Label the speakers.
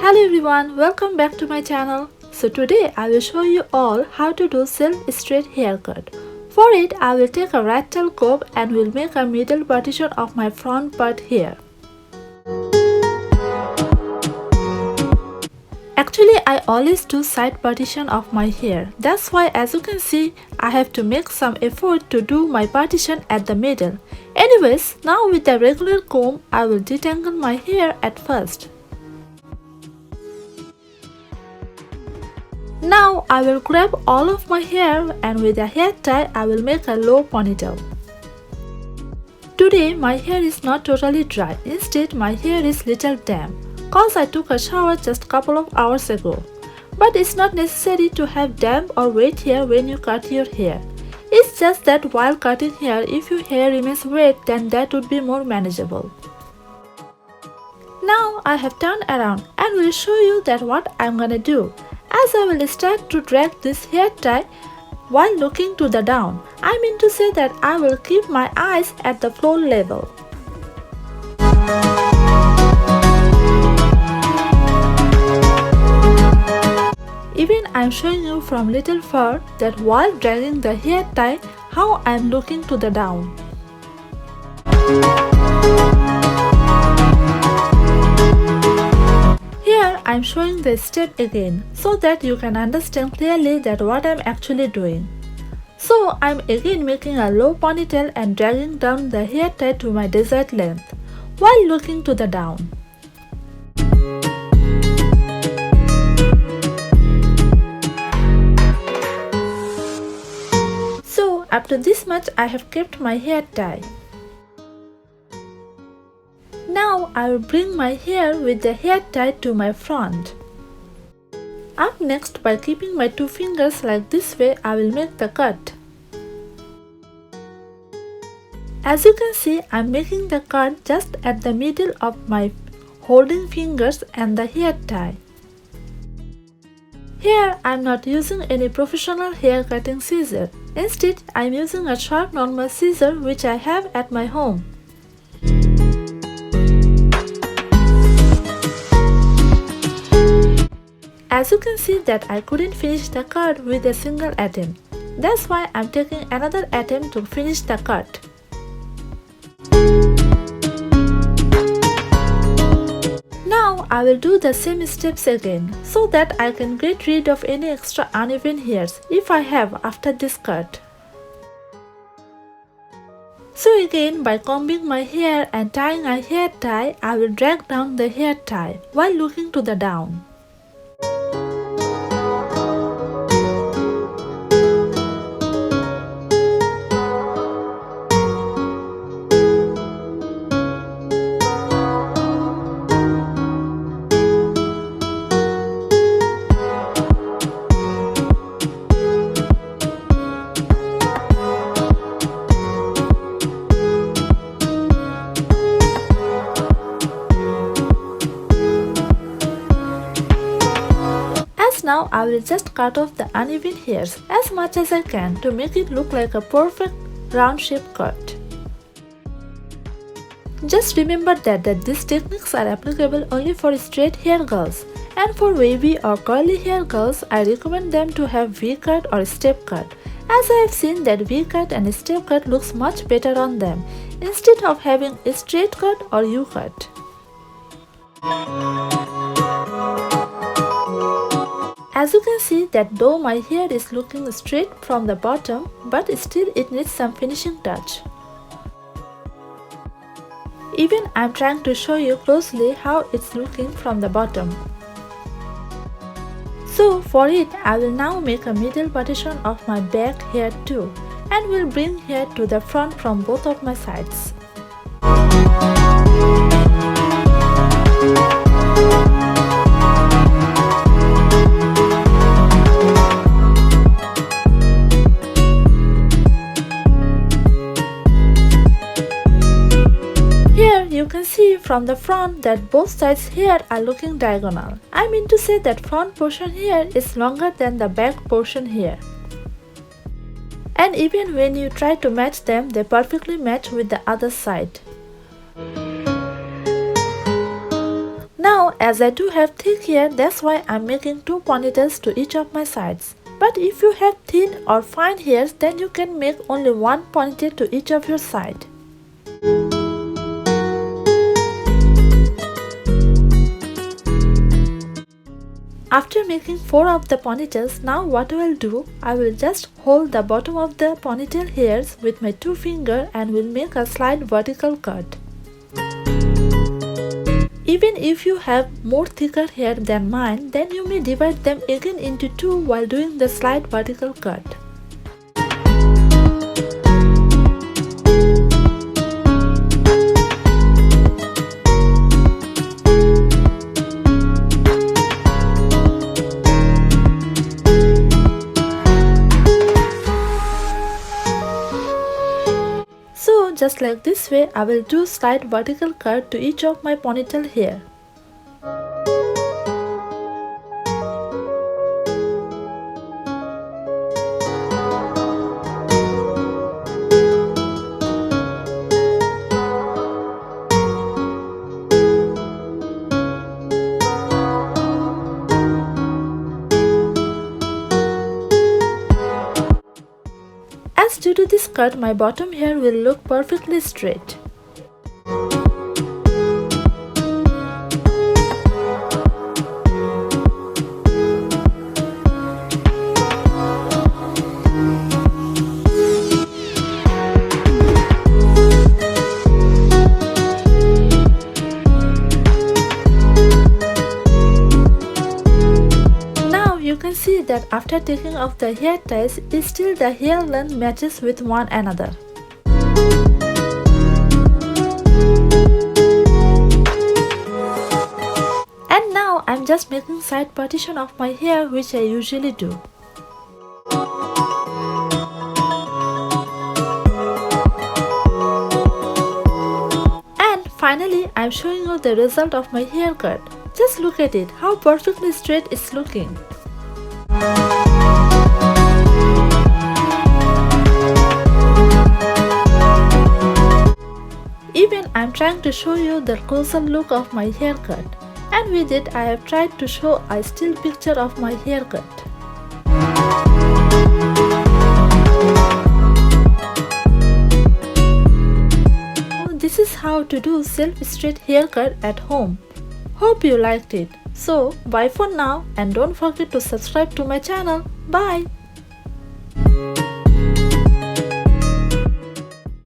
Speaker 1: Hello everyone, welcome back to my channel. So today I will show you all how to do self-straight haircut. For it I will take a rectangle comb and will make a middle partition of my front part here. Actually I always do side partition of my hair. That's why as you can see I have to make some effort to do my partition at the middle. Anyways, now with the regular comb I will detangle my hair at first. Now I will grab all of my hair and with a hair tie I will make a low ponytail. Today my hair is not totally dry, instead my hair is little damp cause I took a shower just couple of hours ago. But it's not necessary to have damp or wet hair when you cut your hair. It's just that while cutting hair, if your hair remains wet then that would be more manageable. Now I have turned around and will show you that what I'm gonna do. As I will start to drag this hair tie while looking to the down, I mean to say that I will keep my eyes at the floor level. Even I am showing you from little far that while dragging the hair tie how I am looking to the down. Here I am showing the step again so that you can understand clearly that what I am actually doing. So I am again making a low ponytail and dragging down the hair tie to my desired length while looking to the down. So after this much I have kept my hair tie. Now I will bring my hair with the hair tied to my front. Up next, by keeping my two fingers like this way, I will make the cut. As you can see, I am making the cut just at the middle of my holding fingers and the hair tie. Here I am not using any professional hair cutting scissor. Instead, I am using a sharp normal scissor which I have at my home. As you can see that I couldn't finish the cut with a single attempt. That's why I'm taking another attempt to finish the cut. Now I will do the same steps again so that I can get rid of any extra uneven hairs if I have after this cut. So again, by combing my hair and tying a hair tie, I will drag down the hair tie while looking to the down. Now I will just cut off the uneven hairs as much as I can to make it look like a perfect round shape cut. Just remember that these techniques are applicable only for straight hair girls, and for wavy or curly hair girls I recommend them to have V-cut or step cut, as I have seen that V-cut and step cut looks much better on them instead of having a straight cut or U-cut. As you can see that though my hair is looking straight from the bottom, but still it needs some finishing touch. Even I am trying to show you closely how it's looking from the bottom. So for it I will now make a middle partition of my back hair too, and will bring hair to the front from both of my sides. You can see from the front that both sides here are looking diagonal. I mean to say that front portion here is longer than the back portion here. And even when you try to match them, they perfectly match with the other side. Now as I do have thick hair, that's why I'm making 2 ponytails to each of my sides. But if you have thin or fine hairs, then you can make only 1 ponytail to each of your side. After making 4 of the ponytails, now what I will do, I will just hold the bottom of the ponytail hairs with my 2 fingers and will make a slight vertical cut. Even if you have more thicker hair than mine, then you may divide them again into 2 while doing the slight vertical cut. So just like this way, I will do slight vertical cut to each of my ponytail hair. As due to this cut, my bottom hair will look perfectly straight. You can see that after taking off the hair ties, still the hair length matches with one another. And now I'm just making side partition of my hair, which I usually do. And finally, I'm showing you the result of my haircut. Just look at it, how perfectly straight it's looking. Even I'm trying to show you the closer look of my haircut, and with it I have tried to show a still picture of my haircut. This is how to do self-straight haircut at home. Hope you liked it. So bye for now, and don't forget to subscribe to my channel. Bye.